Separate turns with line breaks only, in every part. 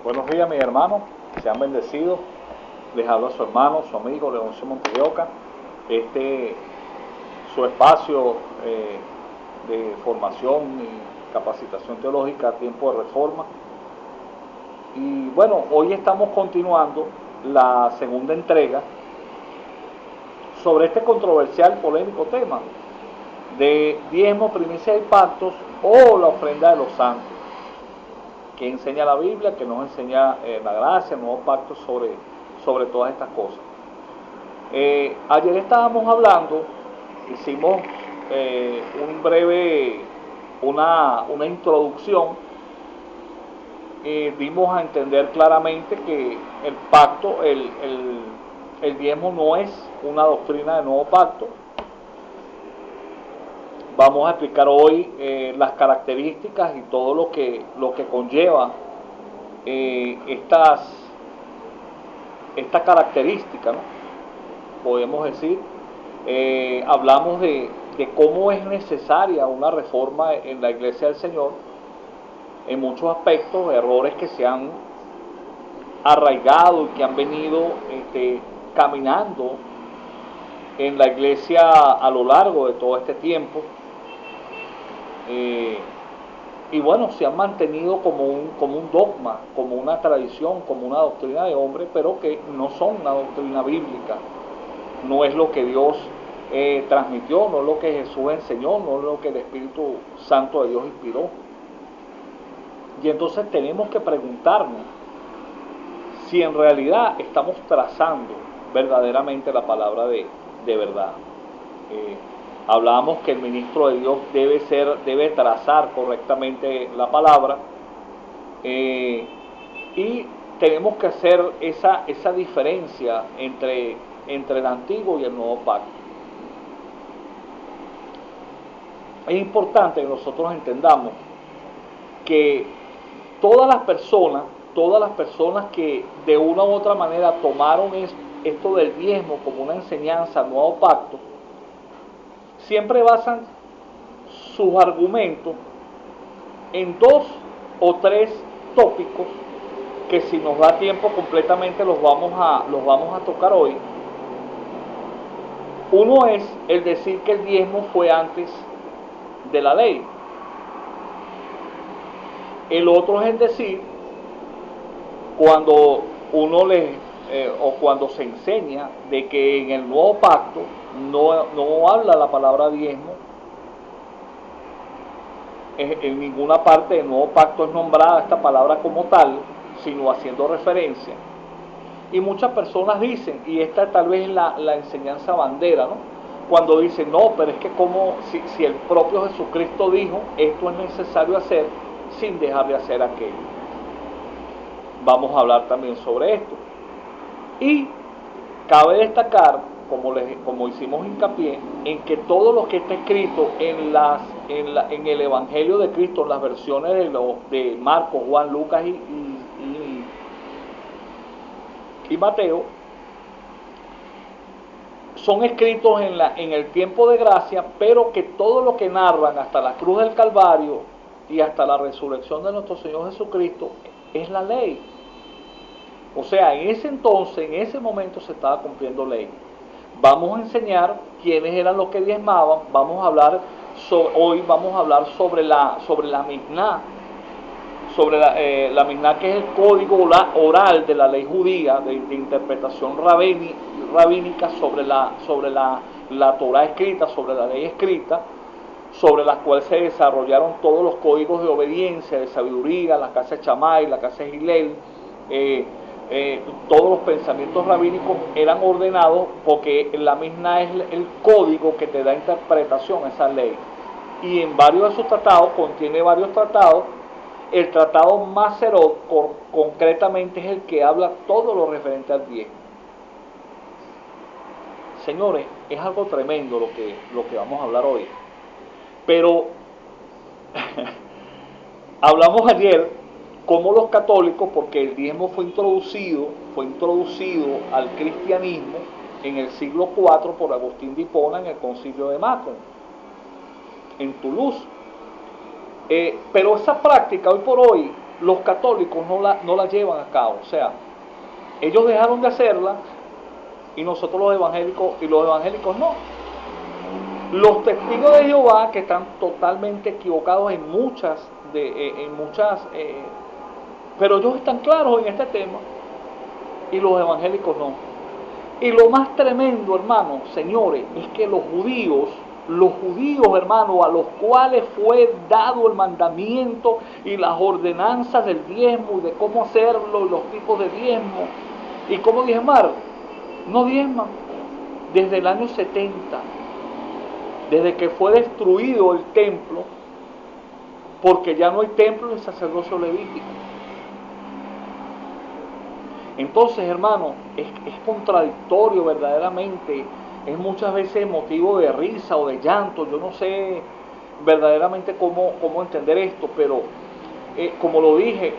Buenos días, mis hermanos, sean bendecidos. Les habla su hermano, su amigo Leoncio Montelloca. Su espacio de formación y capacitación teológica a tiempo de reforma. Y bueno, hoy estamos continuando la segunda entrega sobre este controversial, polémico tema de diezmo, primicias y pactos o la ofrenda de los santos. Que enseña la Biblia, que nos enseña la gracia, el nuevo pacto sobre todas estas cosas. Ayer estábamos hablando, hicimos una introducción, dimos a entender claramente que el pacto, el diezmo no es una doctrina del nuevo pacto. Vamos a explicar hoy las características y todo lo que conlleva esta característica, ¿no? Podemos decir, hablamos de cómo es necesaria una reforma en la Iglesia del Señor, en muchos aspectos, errores que se han arraigado y que han venido caminando en la Iglesia a lo largo de todo este tiempo. Y bueno, se han mantenido como un dogma, como una tradición, como una doctrina de hombre, pero que no son una doctrina bíblica. No es lo que Dios transmitió, no es lo que Jesús enseñó, no es lo que el Espíritu Santo de Dios inspiró. Y entonces tenemos que preguntarnos si en realidad estamos trazando verdaderamente la palabra de verdad. Hablábamos que el ministro de Dios debe trazar correctamente la palabra, y tenemos que hacer esa diferencia entre el antiguo y el nuevo pacto. Es importante que nosotros entendamos que todas las personas que de una u otra manera tomaron esto del diezmo como una enseñanza al nuevo pacto, siempre basan sus argumentos en 2 o 3 tópicos que, si nos da tiempo completamente, los vamos a tocar hoy. Uno es el decir que el diezmo fue antes de la ley. El otro es el decir, cuando cuando se enseña de que en el nuevo pacto no habla la palabra diezmo, en ninguna parte del nuevo pacto es nombrada esta palabra como tal, sino haciendo referencia. Y muchas personas dicen, y esta tal vez es la enseñanza bandera, ¿no? Cuando dicen, no, pero es que si el propio Jesucristo dijo, esto es necesario hacer sin dejar de hacer aquello. Vamos a hablar también sobre esto. Y cabe destacar, como hicimos hincapié, en que todo lo que está escrito en el Evangelio de Cristo, en las versiones de Marcos, Juan, Lucas y Mateo, son escritos en el tiempo de gracia, pero que todo lo que narran hasta la cruz del Calvario y hasta la resurrección de nuestro Señor Jesucristo es la ley. O sea, en ese entonces, en ese momento se estaba cumpliendo ley. Vamos a enseñar quiénes eran los que diezmaban. Hoy vamos a hablar sobre la Misná, sobre la Misná, que es el código oral de la ley judía, de interpretación rabínica sobre la Torá escrita, sobre la ley escrita, sobre las cuales se desarrollaron todos los códigos de obediencia, de sabiduría, la casa de Shammai, la casa de Hillel. Todos los pensamientos rabínicos eran ordenados, porque la Misná es el código que te da interpretación a esa ley. Y en varios de sus tratados, contiene varios tratados. El tratado Maserot concretamente es el que habla todo lo referente al diezmo. Señores, es algo tremendo lo que vamos a hablar hoy. Pero hablamos ayer cómo los católicos, porque el diezmo fue introducido al cristianismo en el siglo IV por Agustín de Hipona en el concilio de Macon, en Toulouse. Pero esa práctica hoy por hoy los católicos no la llevan a cabo. O sea, ellos dejaron de hacerla y nosotros los evangélicos no. Los testigos de Jehová, que están totalmente equivocados en muchas, pero ellos están claros en este tema, y los evangélicos no. Y lo más tremendo, hermanos, señores, es que los judíos, hermanos, a los cuales fue dado el mandamiento y las ordenanzas del diezmo y de cómo hacerlo, y los tipos de diezmo y cómo diezmar, no diezman desde el año 70, desde que fue destruido el templo, porque ya no hay templo en el sacerdocio levítico. Entonces, hermano, es contradictorio verdaderamente, es muchas veces motivo de risa o de llanto. Yo no sé verdaderamente cómo entender esto, pero como lo dije,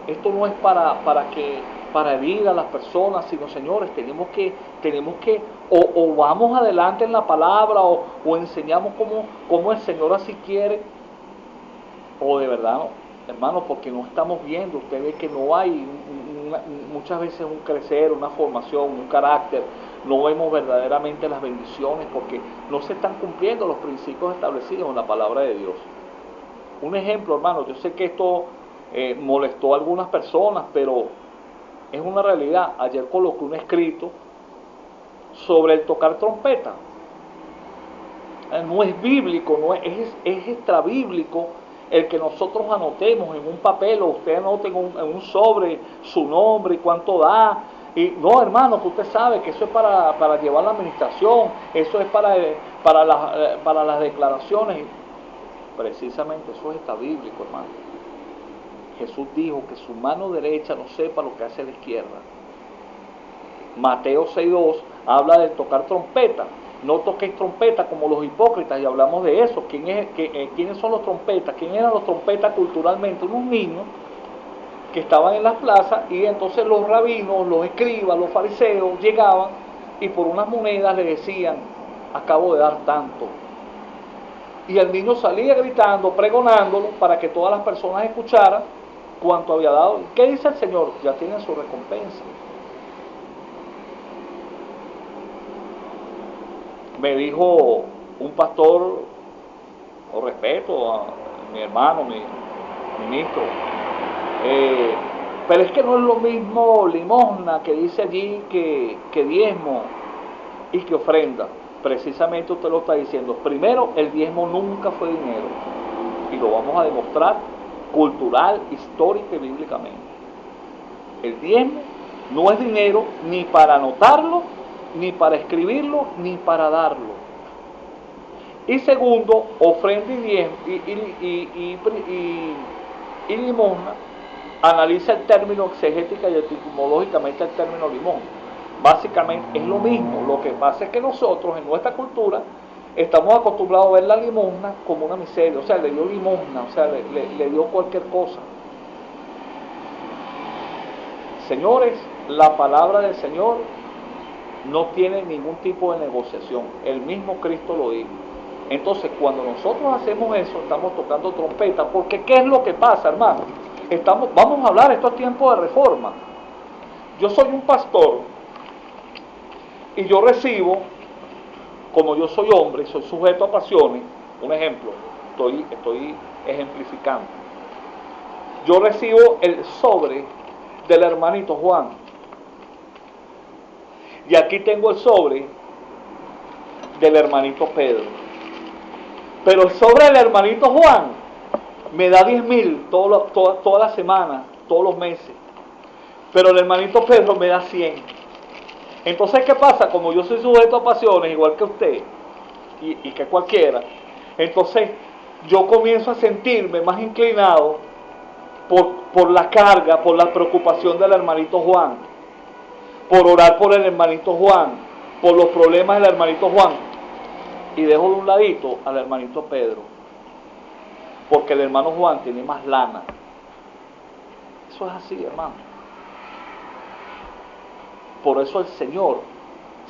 esto no es para herir a las personas, sino, señores, tenemos que o vamos adelante en la palabra, o enseñamos cómo el Señor así quiere, o de verdad no. Hermano, porque no estamos viendo, usted ve que no hay muchas veces un crecer, una formación, un carácter, no vemos verdaderamente las bendiciones, porque no se están cumpliendo los principios establecidos en la palabra de Dios. Un ejemplo, hermano, yo sé que esto molestó a algunas personas, pero es una realidad. Ayer coloqué un escrito sobre el tocar trompeta. No es bíblico, es extrabíblico el que nosotros anotemos en un papel, o usted anote en un sobre su nombre y cuánto da. Y no, hermano, que usted sabe que eso es para llevar la administración, eso es para las declaraciones. Precisamente eso es extrabíblico, hermano. Jesús dijo que su mano derecha no sepa lo que hace la izquierda. Mateo 6:2 habla de tocar trompeta. No toquéis trompeta como los hipócritas, y hablamos de eso. ¿Quiénes son los trompetas? ¿Quiénes eran los trompetas culturalmente? Unos niños que estaban en las plazas, y entonces los rabinos, los escribas, los fariseos llegaban y por unas monedas le decían: acabo de dar tanto. Y el niño salía gritando, pregonándolo, para que todas las personas escucharan cuánto había dado. ¿Qué dice el Señor? Ya tienen su recompensa. Me dijo un pastor, con respeto a mi hermano, mi ministro, pero es que no es lo mismo limosna, que dice allí, que diezmo y que ofrenda. Precisamente usted lo está diciendo. Primero, el diezmo nunca fue dinero, y lo vamos a demostrar cultural, histórica y bíblicamente. El diezmo no es dinero, ni para anotarlo, ni para escribirlo, ni para darlo. Y segundo, ofrenda y diezmo y limosna. Analiza el término exegética y etimológicamente el término limosna. Básicamente es lo mismo. Lo que pasa es que nosotros, en nuestra cultura, estamos acostumbrados a ver la limosna como una miseria. O sea, le dio limosna, o sea, le dio cualquier cosa. Señores, la palabra del Señor no tiene ningún tipo de negociación. El mismo Cristo lo dijo. Entonces, cuando nosotros hacemos eso, estamos tocando trompeta, porque ¿qué es lo que pasa, hermano? Vamos a hablar, esto es tiempo de reforma. Yo soy un pastor y yo recibo, como yo soy hombre y soy sujeto a pasiones, un ejemplo, estoy ejemplificando. Yo recibo el sobre del hermanito Juan, y aquí tengo el sobre del hermanito Pedro. Pero el sobre del hermanito Juan me da 10,000 toda la semana, todos los meses. Pero el hermanito Pedro me da 100. Entonces, ¿qué pasa? Como yo soy sujeto a pasiones, igual que usted, y que cualquiera, entonces yo comienzo a sentirme más inclinado por la carga, por la preocupación del hermanito Juan, por orar por el hermanito Juan, por los problemas del hermanito Juan, y dejo de un ladito al hermanito Pedro, porque el hermano Juan tiene más lana. Eso es así, hermano. Por eso el Señor,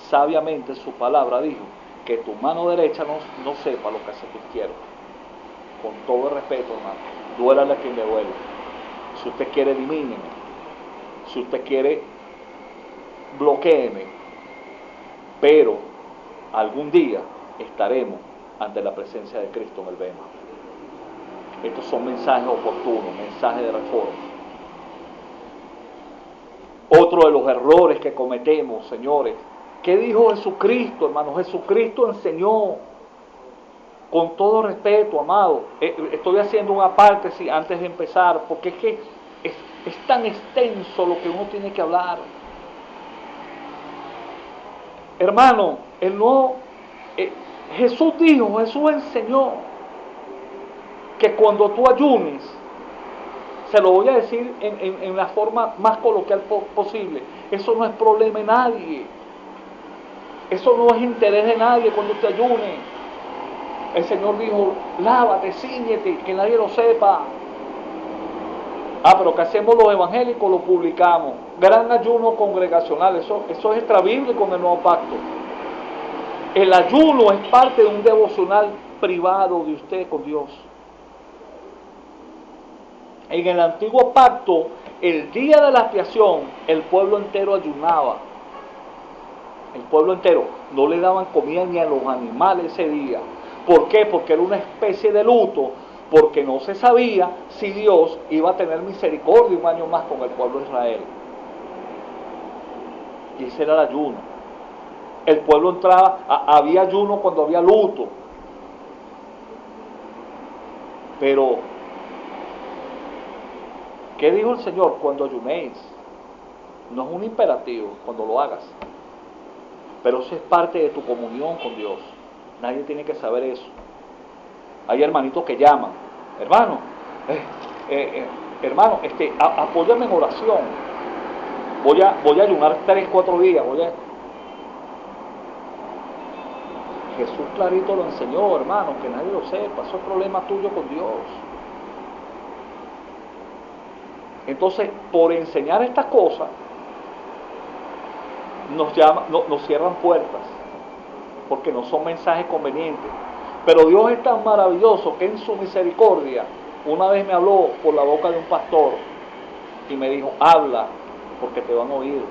sabiamente en su palabra, dijo que tu mano derecha no sepa lo que hace tu izquierda. Con todo el respeto, hermano. duélale a quien le duele. Si usted quiere, elimíneme. Si usted quiere, bloquéeme. Pero algún día estaremos ante la presencia de Cristo en el Bema. Estos son mensajes oportunos, mensajes de reforma. Otro de los errores que cometemos, señores, ¿qué dijo Jesucristo, hermano? Jesucristo enseñó, con todo respeto, amado. Estoy haciendo una paréntesis antes de empezar, porque es que es tan extenso lo que uno tiene que hablar. Hermano, Jesús dijo, Jesús enseñó que cuando tú ayunes, se lo voy a decir en la forma más coloquial posible, eso no es problema de nadie, eso no es interés de nadie cuando te ayune. El Señor dijo, lávate, cíñete, que nadie lo sepa. Pero ¿qué hacemos los evangélicos? Lo publicamos. Gran ayuno congregacional, eso es extrabíblico en el Nuevo Pacto. El ayuno es parte de un devocional privado de usted con Dios. En el Antiguo Pacto, el día de la expiación, el pueblo entero ayunaba. El pueblo entero. No le daban comida ni a los animales ese día. ¿Por qué? Porque era una especie de luto, porque no se sabía si Dios iba a tener misericordia un año más con el pueblo de Israel. Y ese era el ayuno. El pueblo entraba, había ayuno cuando había luto. Pero, ¿qué dijo el Señor? Cuando ayunéis. No es un imperativo cuando lo hagas. Pero eso es parte de tu comunión con Dios. Nadie tiene que saber eso. Hay hermanitos que llaman, hermano, apóyame en oración. Voy a ayunar 3-4 días. Jesús clarito lo enseñó, hermano, que nadie lo sepa. Eso es problema tuyo con Dios. Entonces, por enseñar estas cosas, nos cierran puertas, porque no son mensajes convenientes. Pero Dios es tan maravilloso que en su misericordia, una vez me habló por la boca de un pastor y me dijo, habla, porque te van a oír.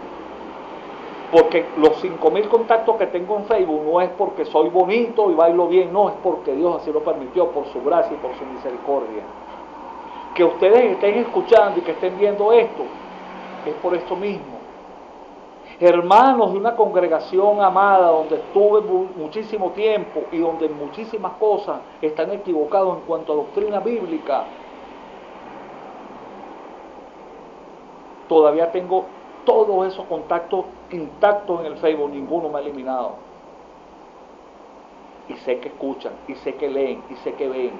Porque los 5,000 contactos que tengo en Facebook no es porque soy bonito y bailo bien, no, es porque Dios así lo permitió, por su gracia y por su misericordia. Que ustedes estén escuchando y que estén viendo esto, es por esto mismo. Hermanos de una congregación amada donde estuve muchísimo tiempo y donde muchísimas cosas están equivocadas en cuanto a doctrina bíblica, todavía tengo todos esos contactos intactos en el Facebook, ninguno me ha eliminado. Y sé que escuchan, y sé que leen, y sé que ven,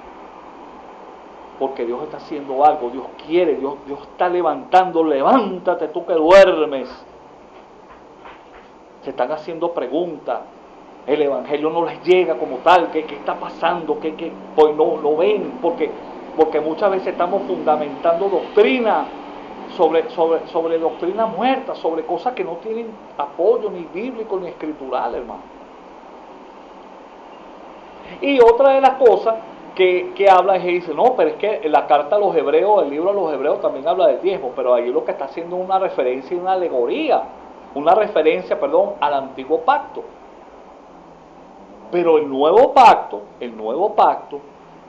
porque Dios está haciendo algo, Dios quiere, Dios está levantando. Levántate tú que duermes. Se están haciendo preguntas, el evangelio no les llega como tal, ¿qué está pasando? Pues no lo ven, porque muchas veces estamos fundamentando doctrina sobre doctrina muerta, sobre cosas que no tienen apoyo ni bíblico ni escritural, hermano. Y otra de las cosas que habla es que dice, no, pero es que la carta a los hebreos, el libro a los hebreos también habla del diezmo, pero ahí lo que está haciendo es una referencia y una alegoría, al antiguo pacto. Pero el nuevo pacto,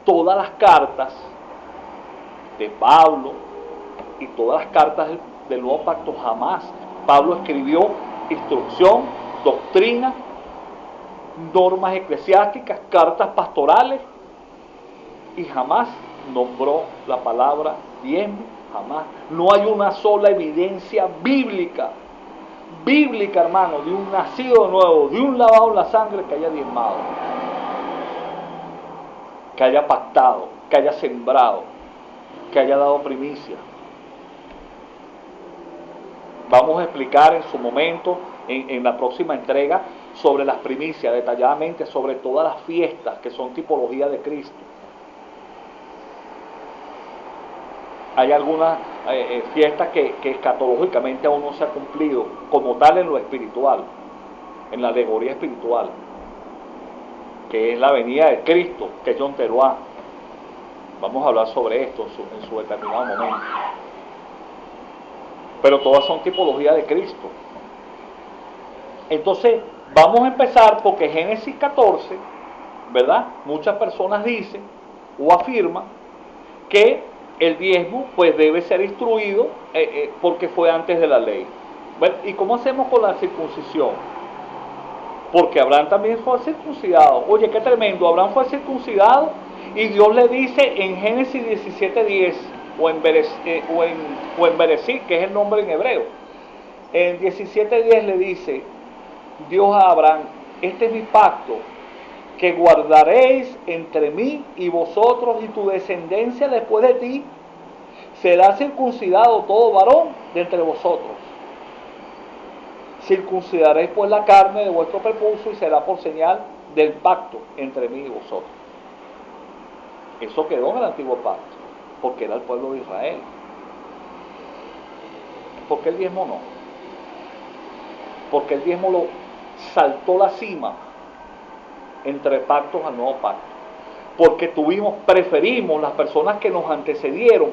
todas las cartas de Pablo y todas las cartas del nuevo pacto, jamás Pablo escribió instrucción, doctrina, normas eclesiásticas, cartas pastorales, y jamás nombró la palabra diezmo, jamás. No hay una sola evidencia bíblica, hermano, de un nacido nuevo, de un lavado en la sangre que haya diezmado, que haya pactado, que haya sembrado, que haya dado primicia. Vamos a explicar en su momento, en la próxima entrega, sobre las primicias, detalladamente sobre todas las fiestas que son tipología de Cristo. Hay algunas fiestas que escatológicamente aún no se ha cumplido, como tal en lo espiritual, en la alegoría espiritual, que es la venida de Cristo, que es Yom Teruah. Vamos a hablar sobre esto en su determinado momento. Pero todas son tipologías de Cristo. Entonces, vamos a empezar porque Génesis 14, ¿verdad? Muchas personas dicen o afirman que el diezmo pues debe ser instruido porque fue antes de la ley. Bueno, ¿y cómo hacemos con la circuncisión? Porque Abraham también fue circuncidado. Oye, qué tremendo, Abraham fue circuncidado y Dios le dice en Génesis 17:10 o en Bereshit, que es el nombre en hebreo. En 17:10 le dice Dios a Abraham: este es mi pacto que guardaréis entre mí y vosotros y tu descendencia después de ti. Será circuncidado todo varón de entre vosotros. Circuncidaréis pues la carne de vuestro prepucio y será por señal del pacto entre mí y vosotros. Eso quedó en el antiguo pacto, porque era el pueblo de Israel. ¿Por qué el diezmo no? Porque el diezmo lo saltó la cima entre pactos al nuevo pacto. Porque preferimos, las personas que nos antecedieron,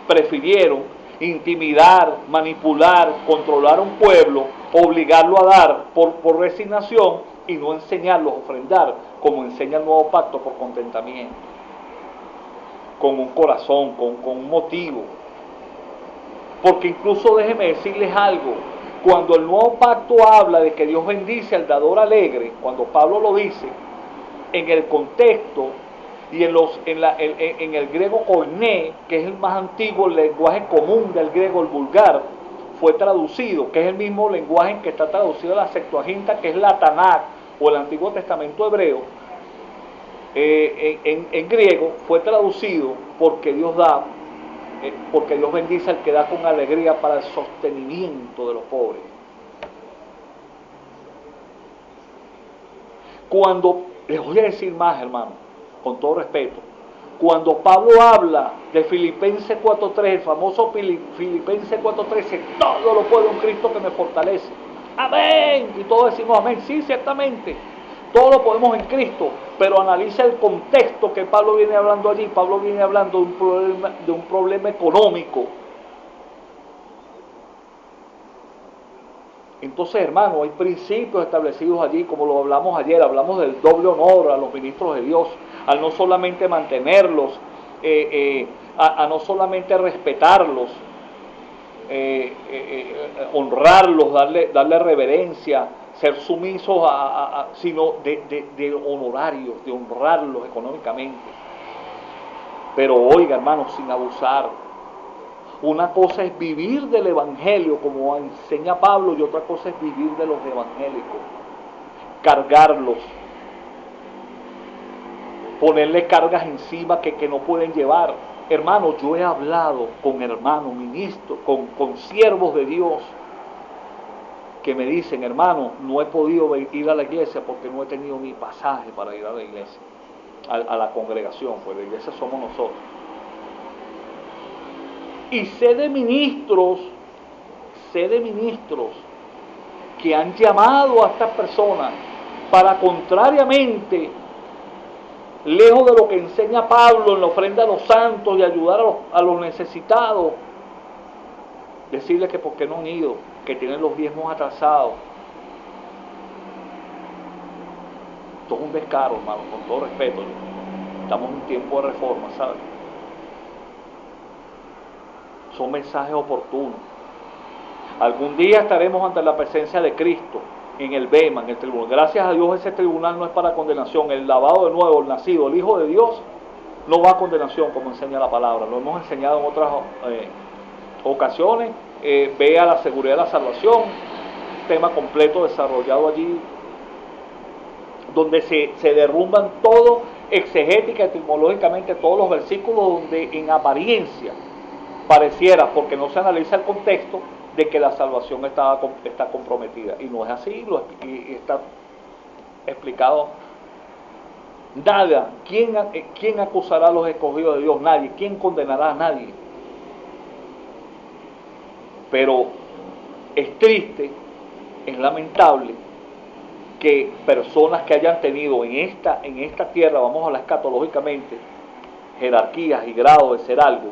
prefirieron intimidar, manipular, controlar a un pueblo, obligarlo a dar por resignación y no enseñarlo a ofrendar, como enseña el nuevo pacto, por contentamiento, con un corazón, con un motivo. Porque incluso déjeme decirles algo, cuando el nuevo pacto habla de que Dios bendice al dador alegre, cuando Pablo lo dice, en el contexto y en el griego koiné, que es el más antiguo, el lenguaje común del griego, el vulgar, fue traducido, que es el mismo lenguaje en que está traducido la Septuaginta, que es la Tanakh o el Antiguo Testamento hebreo. En griego fue traducido porque Dios da, porque Dios bendice al que da con alegría para el sostenimiento de los pobres. Cuando, les voy a decir más, hermano, con todo respeto, cuando Pablo habla de Filipenses 4:3, el famoso Filipenses 4:13, todo lo puedo en Cristo que me fortalece. Amén. Y todos decimos amén. Sí, ciertamente. Todo lo podemos en Cristo, pero analiza el contexto que Pablo viene hablando allí. Pablo viene hablando de un problema económico. Entonces, hermano, hay principios establecidos allí, como lo hablamos ayer. Hablamos del doble honor a los ministros de Dios, al no solamente mantenerlos, a no solamente respetarlos, honrarlos, darle reverencia, ser sumisos sino de honorarios, de honrarlos económicamente. Pero oiga, hermano, sin abusar. Una cosa es vivir del evangelio, como enseña Pablo, y otra cosa es vivir de los evangélicos. Cargarlos, ponerle cargas encima que no pueden llevar. Hermano, yo he hablado con hermanos, ministros, con siervos de Dios, que me dicen: hermano, no he podido ir a la iglesia porque no he tenido ni pasaje para ir a la iglesia, a la congregación, pues la iglesia somos nosotros. Y sé de ministros que han llamado a estas personas para, contrariamente, lejos de lo que enseña Pablo en la ofrenda a los santos y ayudar a los necesitados, decirles que por qué no han ido, que tienen los diezmos atrasados. Esto es un descaro, hermano, con todo respeto. Estamos en un tiempo de reforma, ¿sabes? Son mensajes oportunos. Algún día estaremos ante la presencia de Cristo en el Bema, en el tribunal. Gracias a Dios ese tribunal no es para condenación. El lavado de nuevo, el nacido, el Hijo de Dios, no va a condenación, como enseña la palabra. Lo hemos enseñado en otras ocasiones. Vea la seguridad de la salvación, tema completo desarrollado allí, donde se derrumban todo exegética, etimológicamente, todos los versículos donde en apariencia pareciera, porque no se analiza el contexto, de que la salvación está comprometida. Y no es así, y está explicado. Nada. ¿Quién acusará a los escogidos de Dios? Nadie. ¿Quién condenará a nadie? Pero es triste, es lamentable que personas que hayan tenido en esta tierra, vamos a hablar escatológicamente, jerarquías y grados de ser algo,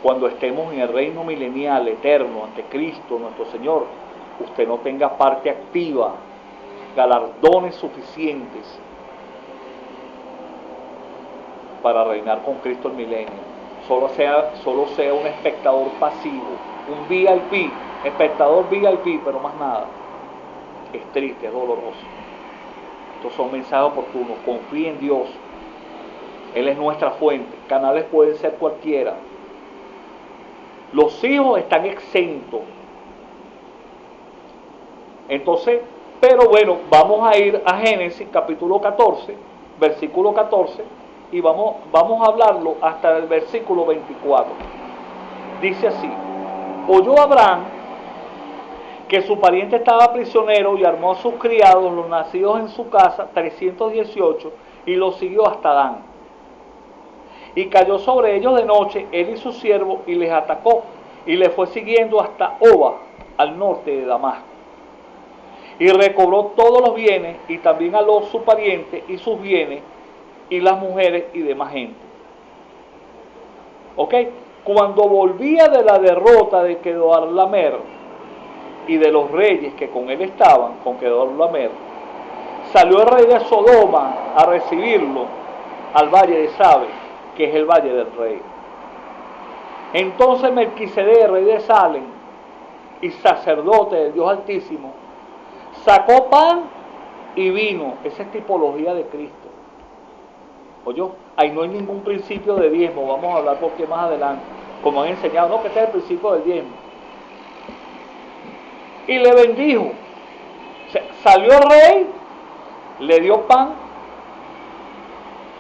cuando estemos en el reino milenial eterno ante Cristo nuestro Señor, usted no tenga parte activa, galardones suficientes para reinar con Cristo el milenio. Solo sea un espectador pasivo, un VIP, espectador VIP, pero más nada. Es triste, es doloroso. Estos son mensajes oportunos. Confíe en Dios. Él es nuestra fuente. Canales pueden ser cualquiera. Los hijos están exentos. Entonces, pero bueno, vamos a ir a Génesis capítulo 14, versículo 14, y vamos a hablarlo hasta el versículo 24. Dice así: oyó Abraham que su pariente estaba prisionero y armó a sus criados, los nacidos en su casa, 318, y los siguió hasta Dan. Y cayó sobre ellos de noche, él y su siervo, y les atacó, y le fue siguiendo hasta Oba, al norte de Damasco. Y recobró todos los bienes, y también a los su pariente y sus bienes, y las mujeres y demás gente. ¿Ok? Cuando volvía de la derrota de Kedorlaomer y de los reyes que con él estaban, con Kedorlaomer, salió el rey de Sodoma a recibirlo al valle de Sabe, que es el valle del rey. Entonces Melquisedec, rey de Salem y sacerdote del Dios Altísimo, sacó pan y vino. Esa es tipología de Cristo. ¿Oyó? Ahí no hay ningún principio de diezmo. Vamos a hablar por qué más adelante. Como han enseñado, no, que este es el principio del diezmo. Y le bendijo. Salió el rey, le dio pan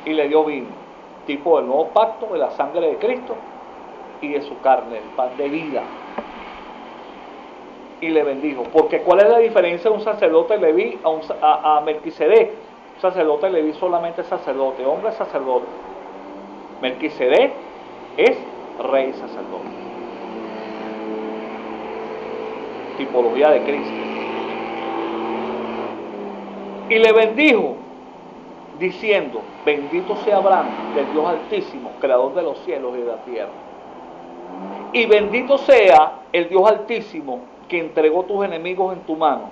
y le dio vino. Tipo del nuevo pacto, de la sangre de Cristo y de su carne, el pan de vida. Y le bendijo. Porque ¿cuál es la diferencia de un sacerdote leví a Melquisedec? Un sacerdote leví solamente es sacerdote, hombre es sacerdote. Melquisedec es rey sacerdote. Tipología de Cristo. Y le bendijo, diciendo: bendito sea Abraham, del Dios Altísimo, creador de los cielos y de la tierra. Y bendito sea el Dios Altísimo, que entregó tus enemigos en tu mano.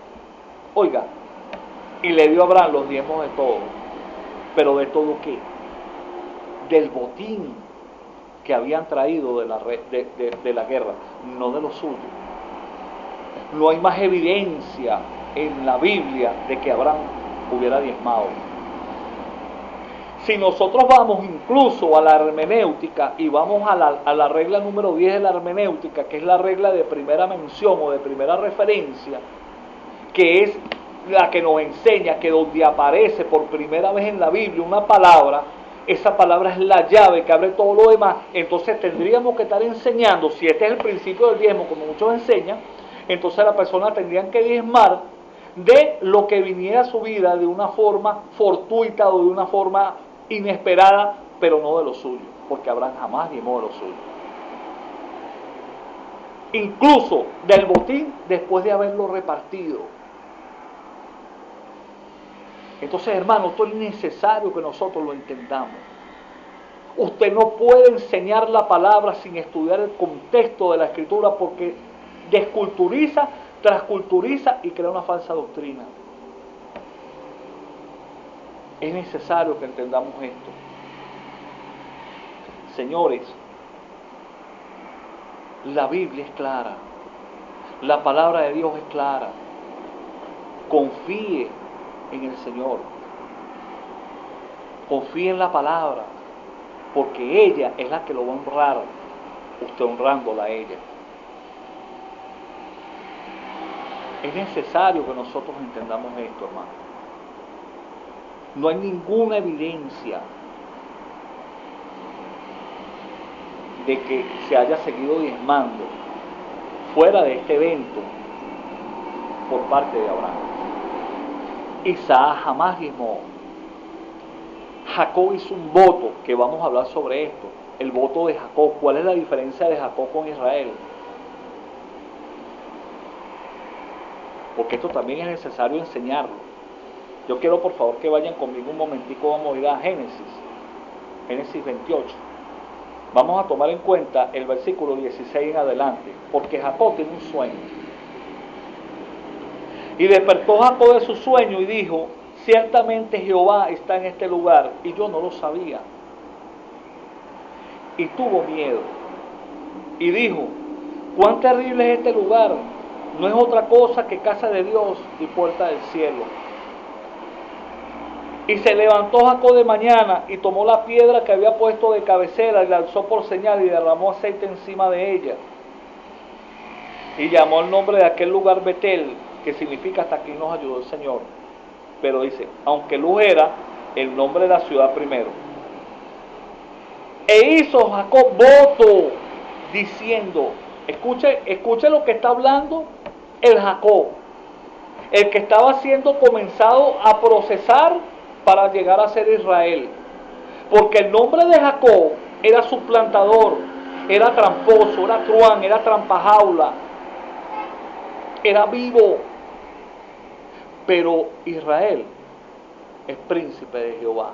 Oiga, y le dio a Abraham los diezmos de todo. ¿Pero de todo qué? Del botín que habían traído de la guerra, no de lo suyo. No hay más evidencia en la Biblia de que Abraham hubiera diezmado. Si nosotros vamos incluso a la hermenéutica y vamos a la regla número 10 de la hermenéutica, que es la regla de primera mención o de primera referencia, que es la que nos enseña que donde aparece por primera vez en la Biblia una palabra, esa palabra es la llave que abre todo lo demás. Entonces tendríamos que estar enseñando, si este es el principio del diezmo, como muchos enseñan, entonces la persona tendría que diezmar de lo que viniera a su vida de una forma fortuita o de una forma inesperada, pero no de lo suyo, porque Abraham jamás diezmó de lo suyo. Incluso del botín después de haberlo repartido. Entonces, hermano, esto es necesario que nosotros lo entendamos. Usted no puede enseñar la palabra sin estudiar el contexto de la Escritura, porque desculturiza, transculturiza y crea una falsa doctrina. Es necesario que entendamos esto. Señores, la Biblia es clara. La palabra de Dios es clara. Confíe en el Señor. Confíe en la palabra, porque ella es la que lo va a honrar, usted honrándola a ella. Es necesario que nosotros entendamos esto, hermano. No hay ninguna evidencia de que se haya seguido diezmando fuera de este evento por parte de Abraham. Isaac jamás diezmó. Jacob hizo un voto, que vamos a hablar sobre esto, el voto de Jacob. ¿Cuál es la diferencia de Jacob con Israel? Porque esto también es necesario enseñarlo. Yo quiero por favor que vayan conmigo un momentico, vamos a ir a Génesis. Génesis 28. Vamos a tomar en cuenta el versículo 16 en adelante, porque Jacob tiene un sueño. Y despertó Jacob de su sueño y dijo: ciertamente Jehová está en este lugar, y yo no lo sabía. Y tuvo miedo, y dijo: cuán terrible es este lugar, no es otra cosa que casa de Dios y puerta del cielo. Y se levantó Jacob de mañana y tomó la piedra que había puesto de cabecera y la alzó por señal y derramó aceite encima de ella. Y llamó el nombre de aquel lugar Betel, que significa hasta aquí nos ayudó el Señor. Pero dice, aunque Luz era el nombre de la ciudad primero. E hizo Jacob voto diciendo, escuche lo que está hablando el Jacob, el que estaba siendo comenzado a procesar para llegar a ser Israel. Porque el nombre de Jacob era suplantador, era tramposo, era truán, era trampajaula, era vivo. Pero Israel es príncipe de Jehová.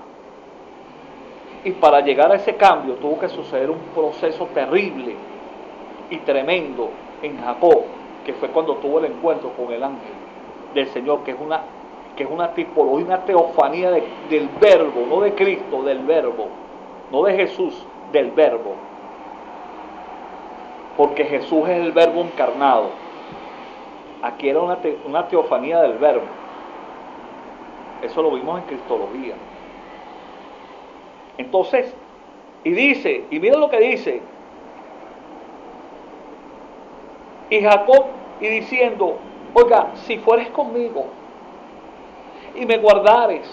Y para llegar a ese cambio tuvo que suceder un proceso terrible y tremendo en Jacob, que fue cuando tuvo el encuentro con el ángel del Señor, que es una tipología, una teofanía del verbo, no de Cristo, del verbo, no de Jesús, del verbo. Porque Jesús es el verbo encarnado. Aquí era una teofanía del verbo. Eso lo vimos en Cristología. Entonces, y dice, y mira lo que dice, y Jacob, y diciendo, oiga, si fueres conmigo, y me guardares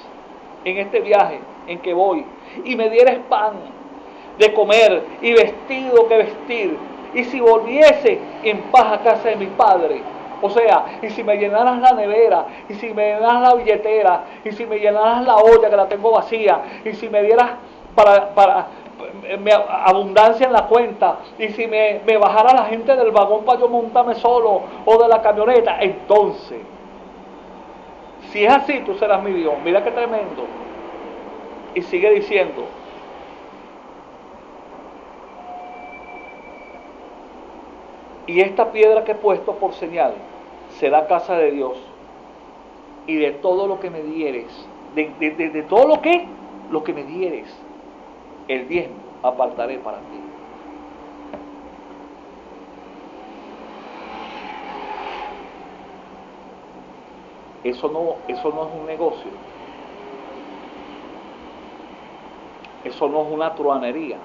en este viaje en que voy, y me dieres pan de comer, y vestido que vestir, y si volviese en paz a casa de mi padre, o sea, y si me llenaras la nevera, y si me llenaras la billetera, y si me llenaras la olla que la tengo vacía, y si me dieras para abundancia en la cuenta, y si me bajara la gente del vagón para yo montarme solo, o de la camioneta, entonces, si es así, tú serás mi Dios. Mira qué tremendo. Y sigue diciendo, y esta piedra que he puesto por señal será casa de Dios, y de todo lo que me dieres, de todo lo que me dieres, el diezmo apartaré para ti. Eso no es un negocio. Eso no es una truanería.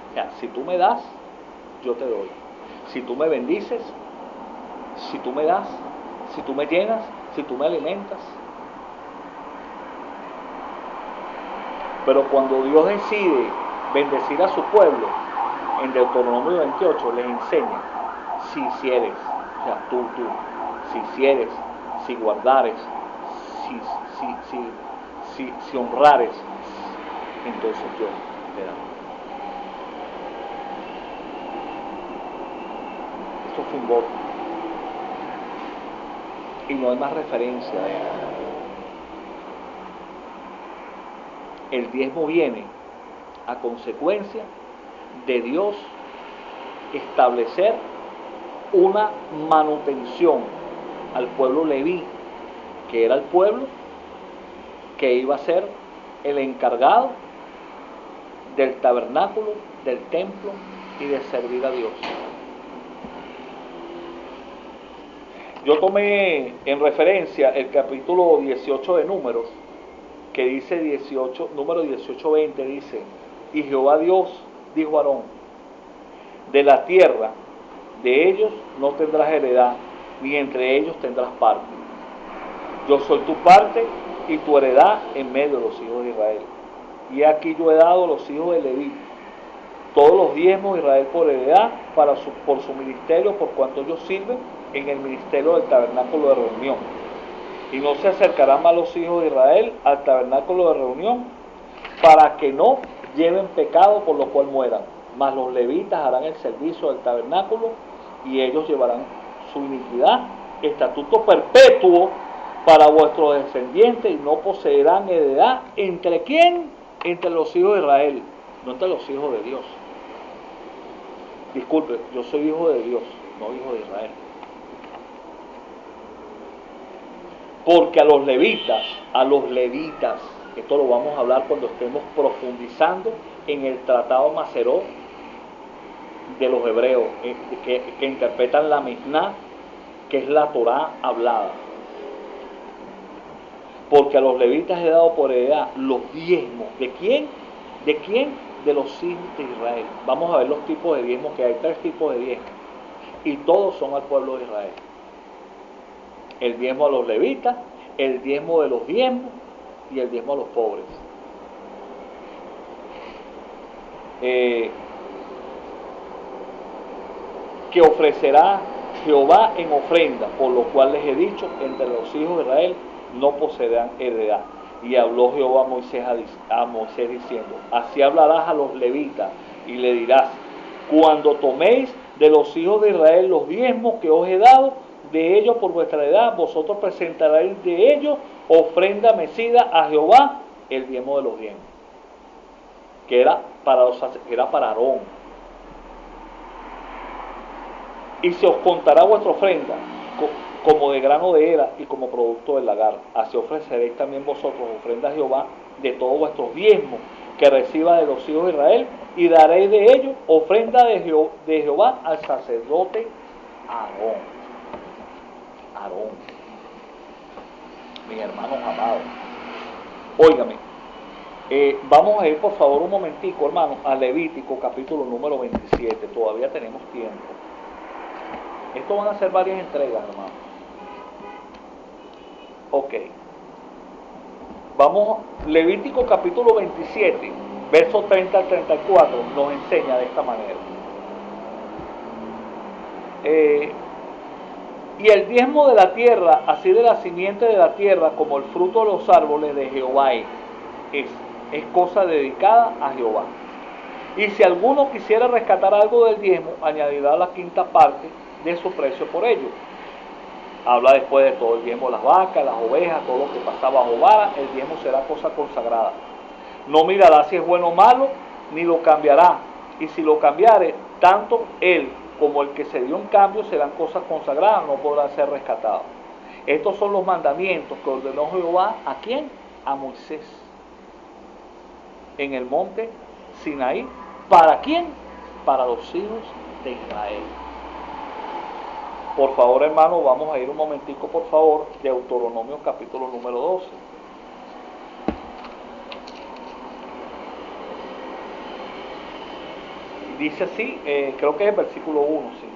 O sea, si tú me das, yo te doy. Si tú me bendices, si tú me das, si tú me llenas, si tú me alimentas. Pero cuando Dios decide bendecir a su pueblo, en Deuteronomio 28 les enseña, si hicieres, o sea, tú, si hicieres, si guardares, si honrares, entonces yo te daré. Esto fue un voto. Y no hay más referencia de él. El diezmo viene a consecuencia de Dios establecer una manutención al pueblo leví, que era el pueblo que iba a ser el encargado del tabernáculo, del templo y de servir a Dios. Yo tomé en referencia el capítulo 18 de Números, que dice número 18:20, dice, y Jehová Dios dijo a Aarón, de la tierra de ellos no tendrás heredad, ni entre ellos tendrás parte. Yo soy tu parte y tu heredad en medio de los hijos de Israel. Y aquí yo he dado a los hijos de Leví todos los diezmos de Israel por heredad por su ministerio, por cuanto ellos sirven en el ministerio del tabernáculo de reunión. Y no se acercarán más los hijos de Israel al tabernáculo de reunión para que no lleven pecado por lo cual mueran. Mas los levitas harán el servicio del tabernáculo y ellos llevarán su iniquidad, estatuto perpetuo para vuestros descendientes, y no poseerán heredad. ¿Entre quién? entre los hijos de Israel, no entre los hijos de Dios. Disculpe, yo soy hijo de Dios, no hijo de Israel. Porque a los levitas, esto lo vamos a hablar cuando estemos profundizando en el tratado Maceró de los hebreos, que interpretan la Misná, que es la Torá hablada. Porque a los levitas he dado por heredad los diezmos. ¿De quién? ¿De quién? De los hijos de Israel. Vamos a ver los tipos de diezmos, que hay 3 tipos de diezmos. Y todos son al pueblo de Israel. El diezmo a los levitas, el diezmo de los diezmos y el diezmo a los pobres. Que ofrecerá Jehová en ofrenda, por lo cual les he dicho, entre los hijos de Israel no poseerán heredad. Y habló Jehová a Moisés diciendo, así hablarás a los levitas y le dirás, cuando toméis de los hijos de Israel los diezmos que os he dado, de ellos por vuestra heredad, vosotros presentaréis de ellos ofrenda mecida a Jehová, el diezmo de los diezmos, que era para Aarón. Y se os contará vuestra ofrenda como de grano de era y como producto del lagar. Así ofreceréis también vosotros ofrenda a Jehová de todos vuestros diezmos que reciba de los hijos de Israel, y daréis de ellos ofrenda de Jehová al sacerdote Aarón. Mis hermanos amados, óigame, vamos a ir por favor un momentico, hermanos, a Levítico capítulo número 27. Todavía tenemos tiempo. Esto van a ser varias entregas, hermanos. Ok. Vamos, Levítico capítulo 27, versos 30 al 34, nos enseña de esta manera. Y el diezmo de la tierra, así de la simiente de la tierra, como el fruto de los árboles de Jehová es cosa dedicada a Jehová. Y si alguno quisiera rescatar algo del diezmo, añadirá la quinta parte de su precio por ello. Habla después de todo el diezmo, las vacas, las ovejas, todo lo que pasaba bajo vara, el diezmo será cosa consagrada. No mirará si es bueno o malo, ni lo cambiará. Y si lo cambiare, tanto él como el que se dio en cambio serán cosas consagradas, no podrá ser rescatado. Estos son los mandamientos que ordenó Jehová, ¿a quién? A Moisés, en el monte Sinaí. ¿Para quién? Para los hijos de Israel. Por favor, hermano, vamos a ir un momentico, por favor, de Deuteronomio capítulo número 12. Dice así, creo que es el versículo 1, sí.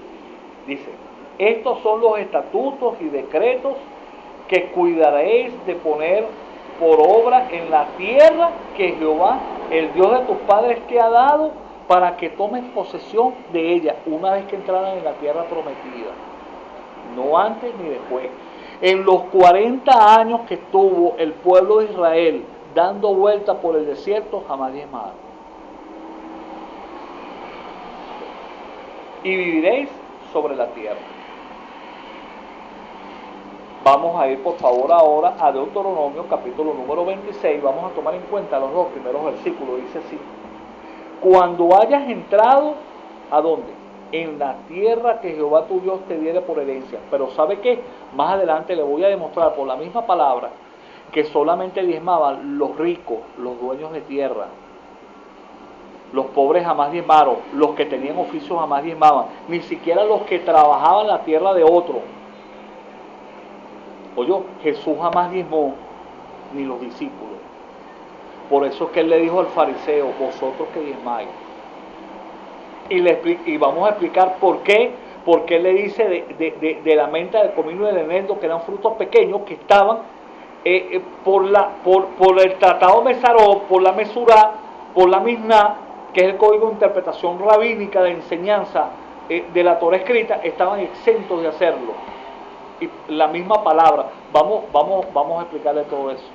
Dice, estos son los estatutos y decretos que cuidaréis de poner por obra en la tierra que Jehová, el Dios de tus padres, te ha dado, para que tomes posesión de ella una vez que entraran en la tierra prometida. No antes ni después. En los 40 años que estuvo el pueblo de Israel dando vuelta por el desierto, jamás diezmaron. Y viviréis sobre la tierra. Vamos a ir por favor ahora a Deuteronomio capítulo número 26. Vamos a tomar en cuenta los 2 primeros versículos. Dice así: cuando hayas entrado, ¿a dónde? En la tierra que Jehová tu Dios te diere por herencia. Pero ¿sabe qué? Más adelante le voy a demostrar por la misma palabra que solamente diezmaban los ricos, los dueños de tierra. Los pobres jamás diezmaron, los que tenían oficios jamás diezmaban, ni siquiera los que trabajaban la tierra de otro. Oye, Jesús jamás diezmó, ni los discípulos. Por eso es que él le dijo al fariseo, vosotros que diezmáis. Y vamos a explicar por qué. Porque él le dice de la menta, del comino y del eneldo, que eran frutos pequeños que estaban por el tratado Mesaró, por la Mesurá, por la Misná, que es el código de interpretación rabínica de enseñanza de la Torah escrita, estaban exentos de hacerlo. Y la misma palabra, vamos a explicarle todo eso.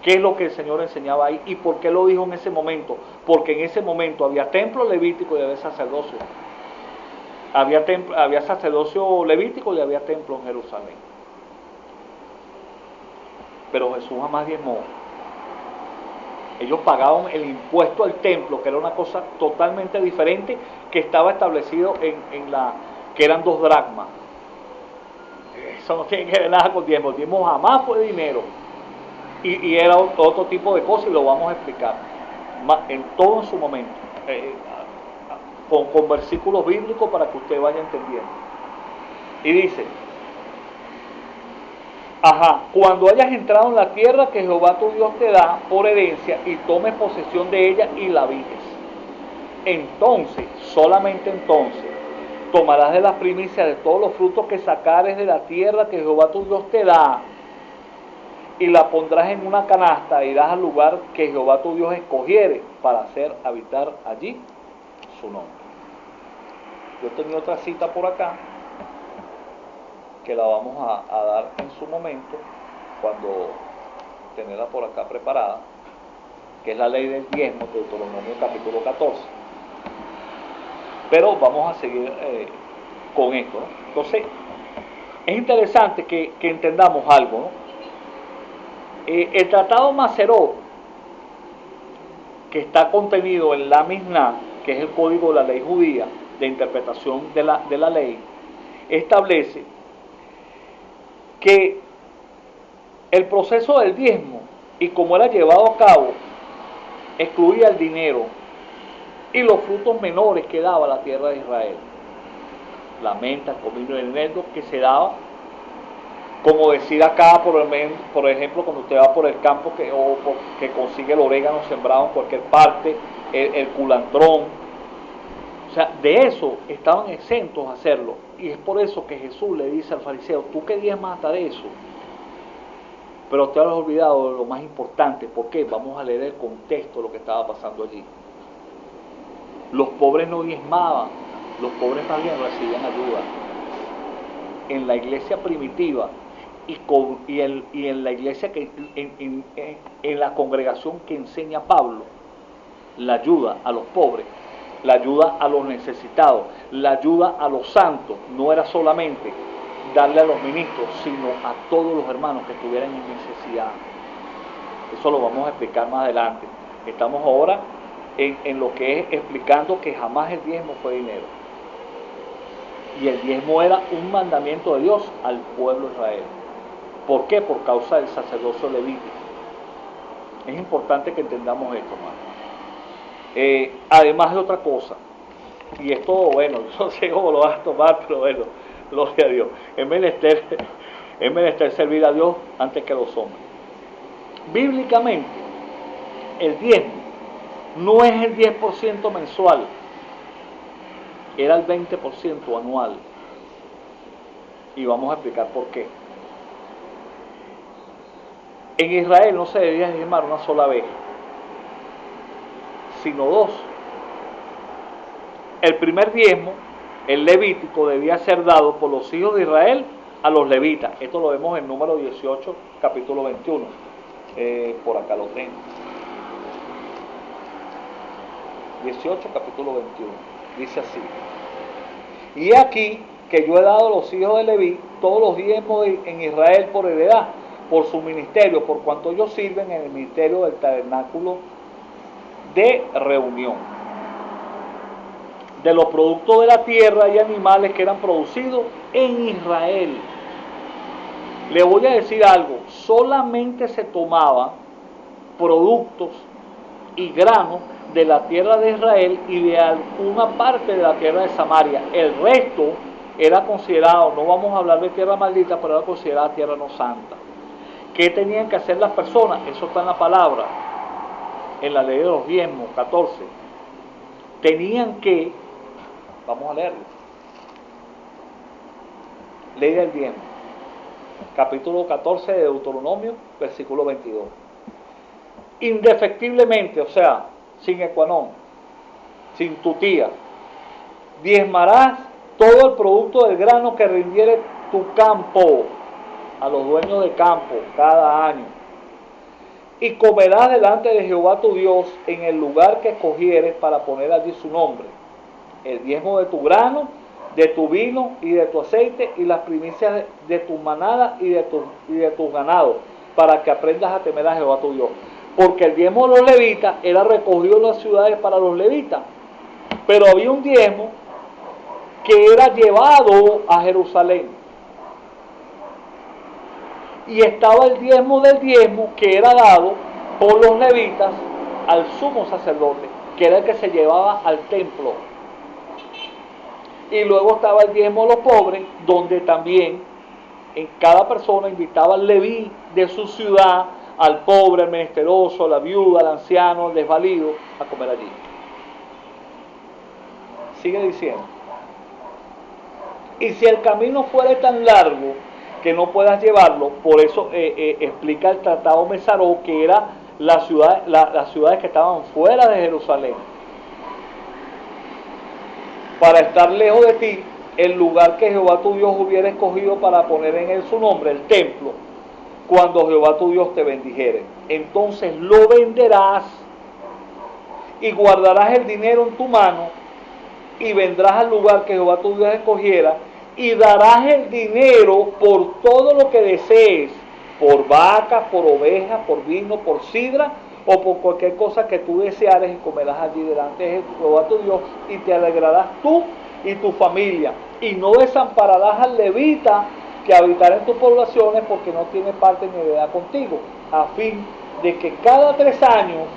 ¿Qué es lo que el Señor enseñaba ahí? ¿Y por qué lo dijo en ese momento? Porque en ese momento había templo levítico y había sacerdocio. Había sacerdocio levítico y había templo en Jerusalén. Pero Jesús jamás diezmó. Ellos pagaban el impuesto al templo, que era una cosa totalmente diferente, que estaba establecido que eran 2 dracmas. Eso no tiene que ver nada con diezmo. El diezmo jamás fue dinero. Y era otro tipo de cosas y lo vamos a explicar en todo en su momento. Con versículos bíblicos para que usted vaya entendiendo. Y dice, cuando hayas entrado en la tierra que Jehová tu Dios te da por herencia y tomes posesión de ella y la habites. Entonces, solamente entonces, tomarás de las primicias de todos los frutos que sacares de la tierra que Jehová tu Dios te da y la pondrás en una canasta e irás al lugar que Jehová tu Dios escogiere para hacer habitar allí su nombre. Yo tenía otra cita por acá que la vamos a dar en su momento, cuando tenerla por acá preparada, que es la ley del diezmo, de Deuteronomio capítulo 14. Pero vamos a seguir con esto, ¿no? Entonces, es interesante que entendamos algo, ¿no? El tratado Macerot, que está contenido en la Misná, que es el código de la ley judía, de interpretación de la ley, establece que el proceso del diezmo y cómo era llevado a cabo excluía el dinero y los frutos menores que daba la tierra de Israel, la menta, el comino y el eneldo, que se daba, como decir acá, por ejemplo, cuando usted va por el campo que consigue el orégano sembrado en cualquier parte, el culantrón. O sea, de eso estaban exentos a hacerlo. Y es por eso que Jesús le dice al fariseo, tú qué diezmas hasta de eso. Pero te has olvidado de lo más importante. ¿Por qué? Vamos a leer el contexto de lo que estaba pasando allí. Los pobres no diezmaban, los pobres más bien recibían ayuda. En la iglesia primitiva y en la iglesia, en la congregación que enseña Pablo, la ayuda a los pobres, la ayuda a los necesitados, la ayuda a los santos, no era solamente darle a los ministros, sino a todos los hermanos que estuvieran en necesidad. Eso lo vamos a explicar más adelante. Estamos ahora en lo que es explicando que jamás el diezmo fue dinero. Y el diezmo era un mandamiento de Dios al pueblo de Israel. ¿Por qué? Por causa del sacerdocio levítico. Es importante que entendamos esto, hermano. Además de otra cosa, y esto, bueno, yo no sé cómo lo vas a tomar, pero bueno, gloria a Dios. Es menester servir a Dios antes que a los hombres. Bíblicamente, el diezmo no es el 10% mensual, era el 20% anual. Y vamos a explicar por qué. En Israel no se debía diezmar una sola vez, sino 2. El primer diezmo, el levítico, debía ser dado por los hijos de Israel a los levitas. Esto lo vemos en Número 18, capítulo 21. Por acá lo tengo. 18, capítulo 21. Dice así. Y aquí que yo he dado a los hijos de Leví todos los diezmos en Israel por heredad, por su ministerio, por cuanto ellos sirven en el ministerio del tabernáculo de reunión. De los productos de la tierra y animales que eran producidos en Israel. Le voy a decir algo, solamente se tomaban productos y granos de la tierra de Israel y de alguna parte de la tierra de Samaria. El resto era considerado, no vamos a hablar de tierra maldita, pero era considerada tierra no santa. ¿Qué tenían que hacer las personas? Eso está en la palabra, en la ley de los diezmos, 14. Tenían que, vamos a leerlo, ley del diezmo, capítulo 14 de Deuteronomio, versículo 22. Indefectiblemente, o sea, sin equanón, sin tutía, diezmarás todo el producto del grano que rindiere tu campo a los dueños de campo cada año, y comerás delante de Jehová tu Dios en el lugar que escogieres para poner allí su nombre, el diezmo de tu grano, de tu vino y de tu aceite, y las primicias de tu manada y de tus ganados, para que aprendas a temer a Jehová tu Dios. porque el diezmo de los levitas era recogido en las ciudades para los levitas, pero había un diezmo que era llevado a Jerusalén, y estaba el diezmo del diezmo que era dado por los levitas al sumo sacerdote, que era el que se llevaba al templo. Y luego estaba el diezmo de los pobres, donde también en cada persona invitaba al leví de su ciudad, al pobre, al menesteroso, a la viuda, al anciano, al desvalido, a comer allí. Sigue diciendo: y si el camino fuera tan largo que no puedas llevarlo, por eso explica el tratado Mesaró, que era las ciudades que estaban fuera de Jerusalén, para estar lejos de ti, el lugar que Jehová tu Dios hubiera escogido para poner en él su nombre, el templo, cuando Jehová tu Dios te bendijere. Entonces lo venderás y guardarás el dinero en tu mano y vendrás al lugar que Jehová tu Dios escogiera y darás el dinero por todo lo que desees, por vacas, por ovejas, por vino, por sidra o por cualquier cosa que tú deseares, y comerás allí delante de Jehová tu Dios, y te alegrarás tú y tu familia, y no desampararás al levita que habitará en tus poblaciones, porque no tiene parte ni heredad contigo, a fin de que cada 3 años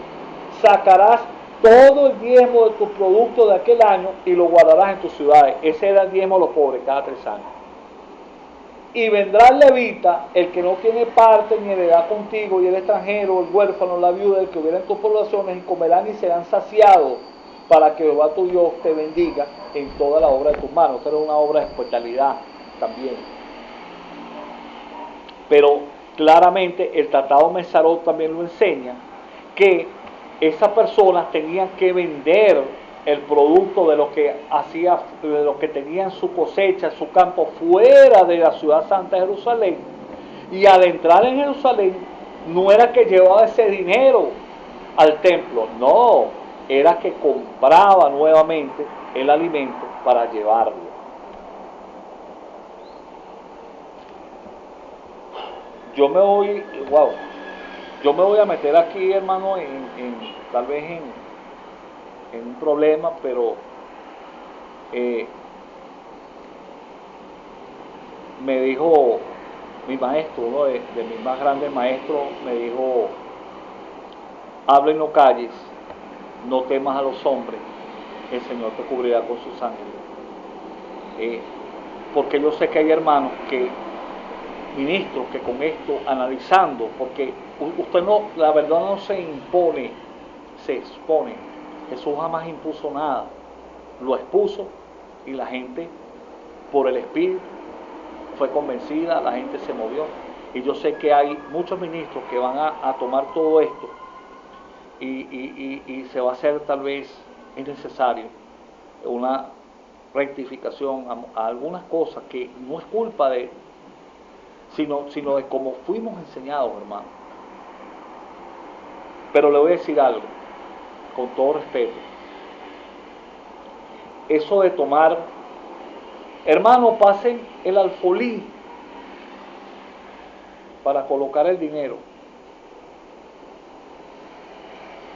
sacarás todo el diezmo de tus productos de aquel año y lo guardarás en tus ciudades. Ese era el diezmo de los pobres, cada 3 años. Y vendrá el levita, el que no tiene parte ni heredad contigo, y el extranjero, el huérfano, la viuda, el que hubiera en tus poblaciones, y comerán y serán saciados, para que Jehová tu Dios te bendiga en toda la obra de tus manos. Esta era una obra de hospitalidad también. Pero claramente el tratado Mesarot también lo enseña, que esas personas tenían que vender el producto de lo que hacía, de lo que tenían su cosecha, su campo, fuera de la ciudad santa de Jerusalén. Y al entrar en Jerusalén, no era que llevaba ese dinero al templo, no, era que compraba nuevamente el alimento para llevarlo. Yo me voy a meter aquí, hermano, tal vez en un problema, pero me dijo mi maestro, uno de mis más grandes maestros, me dijo: habla y no calles, no temas a los hombres, el Señor te cubrirá con sus ángeles. Porque yo sé que hay hermanos ministros que con esto, analizando, porque usted no, la verdad no se impone, se expone. Jesús jamás impuso nada, lo expuso, y la gente, por el Espíritu, fue convencida, la gente se movió. Y yo sé que hay muchos ministros que van a tomar todo esto, y se va a hacer, tal vez es necesario una rectificación a algunas cosas que no es culpa de, sino de cómo fuimos enseñados, hermano. Pero le voy a decir algo, con todo respeto: eso de tomar, hermano, pasen el alfolí para colocar el dinero.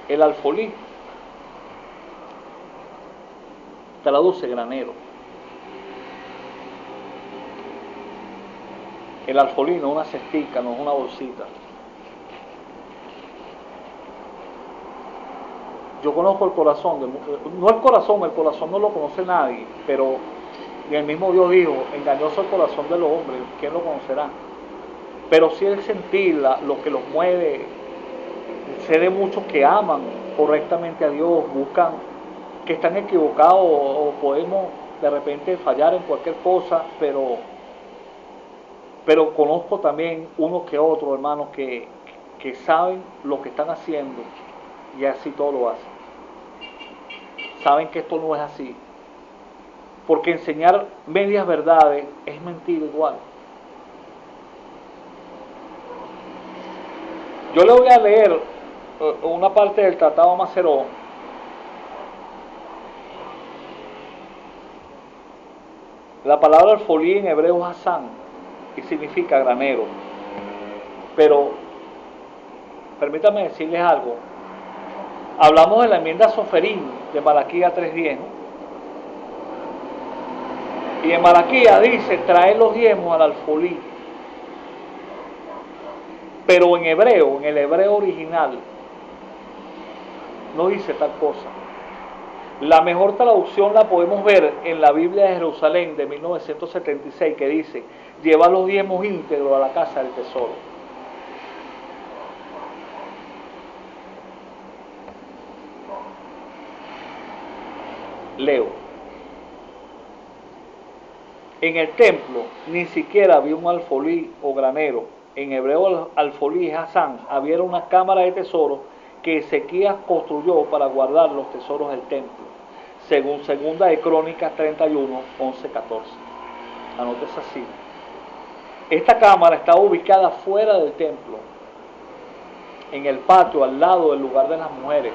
El alfolí traduce granero. El alfolí no es una cestica, no es una bolsita. Yo conozco el corazón, no el corazón no lo conoce nadie, pero el mismo Dios dijo: engañoso el corazón de los hombres, ¿quién lo conocerá? Pero sí el sentir, lo que los mueve. Sé de muchos que aman correctamente a Dios, buscan, que están equivocados, o podemos de repente fallar en cualquier cosa, pero conozco también unos que otros, hermanos, que saben lo que están haciendo, y así todo lo hacen. Saben que esto no es así, porque enseñar medias verdades es mentir igual. Yo le voy a leer una parte del tratado Maceró. La palabra alfolí en hebreo es hasán, y significa granero. Pero permítanme decirles algo. Hablamos de la enmienda Soferín de Malaquías 3:10, ¿no? Y en Malaquías dice, trae los diezmos al alfolí. Pero en hebreo, en el hebreo original, no dice tal cosa. La mejor traducción la podemos ver en la Biblia de Jerusalén de 1976, que dice, lleva los diezmos íntegros a la casa del tesoro. Leo. En el templo ni siquiera había un alfolí o granero. En hebreo alfolí es Hasán. Había una cámara de tesoro que Ezequías construyó para guardar los tesoros del templo, según segunda de Crónicas 31, 11, 14. Anotes así. Esta cámara estaba ubicada fuera del templo, en el patio al lado del lugar de las mujeres,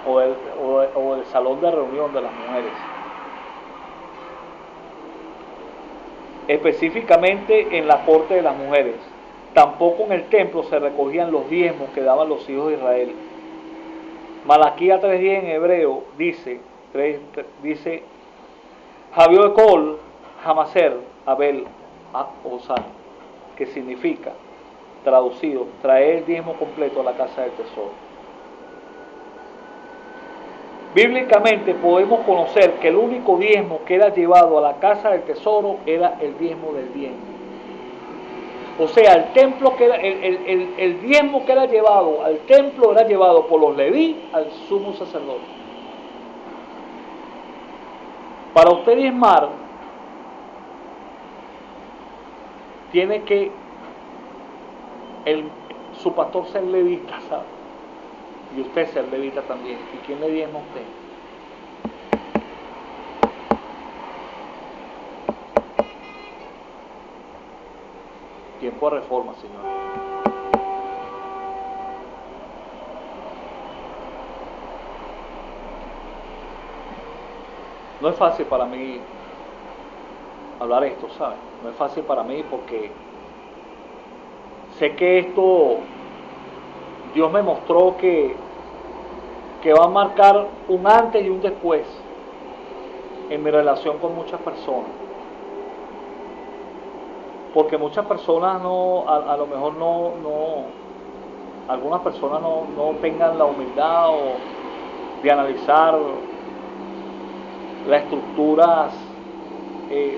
o del salón de reunión de las mujeres. Específicamente en la corte de las mujeres. Tampoco en el templo se recogían los diezmos que daban los hijos de Israel. Malaquías 3:10 en hebreo dice Javió Ekol Hamaser Abel Osán, que significa, traducido, traer el diezmo completo a la casa del tesoro. Bíblicamente podemos conocer que el único diezmo que era llevado a la casa del tesoro era el diezmo del bien. O sea, el templo que era, el diezmo que era llevado al templo era llevado por los leví al sumo sacerdote. Para usted diezmar, tiene que su pastor ser levita, ¿sabe? Y usted ser levita también. ¿Y quién le diezma a usted? Tiempo de reforma, Señor. No es fácil para mí hablar esto, ¿sabes? No es fácil para mí porque sé que esto, Dios me mostró que va a marcar un antes y un después en mi relación con muchas personas. Porque muchas personas a lo mejor algunas personas no tengan la humildad de analizar las estructuras,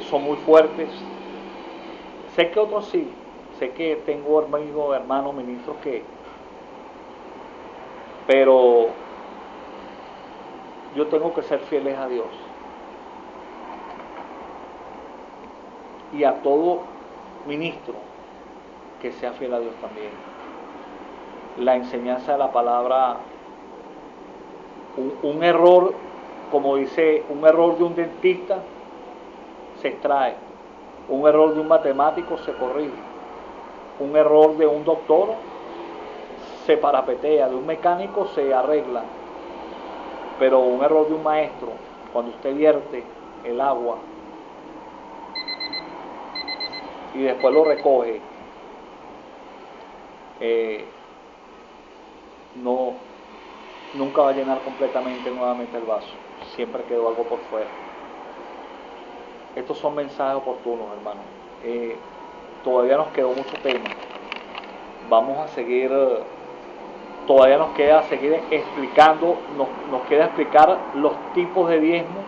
son muy fuertes. Sé que otros sí, sé que tengo hermanos ministros pero yo tengo que ser fieles a Dios y a todo ministro que sea fiel a Dios también. La enseñanza de la palabra, un error, como dice, un error de un dentista se extrae, un error de un matemático se corrige, un error de un doctor se parapetea, de un mecánico se arregla, pero un error de un maestro, cuando usted vierte el agua y después lo recoge, nunca va a llenar completamente nuevamente el vaso, siempre quedó algo por fuera. Estos son mensajes oportunos, hermanos. Todavía nos quedó mucho tema. Vamos a seguir, todavía nos queda seguir explicando, nos queda explicar los tipos de diezmo,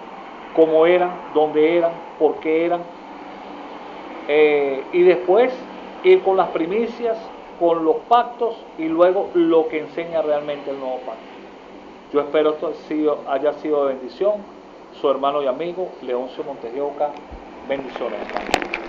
cómo eran, dónde eran, por qué eran, y después ir con las primicias, con los pactos y luego lo que enseña realmente el nuevo pacto. Yo espero esto haya sido de bendición. Su hermano y amigo Leoncio Montes de Oca. Bendiciones, hermano.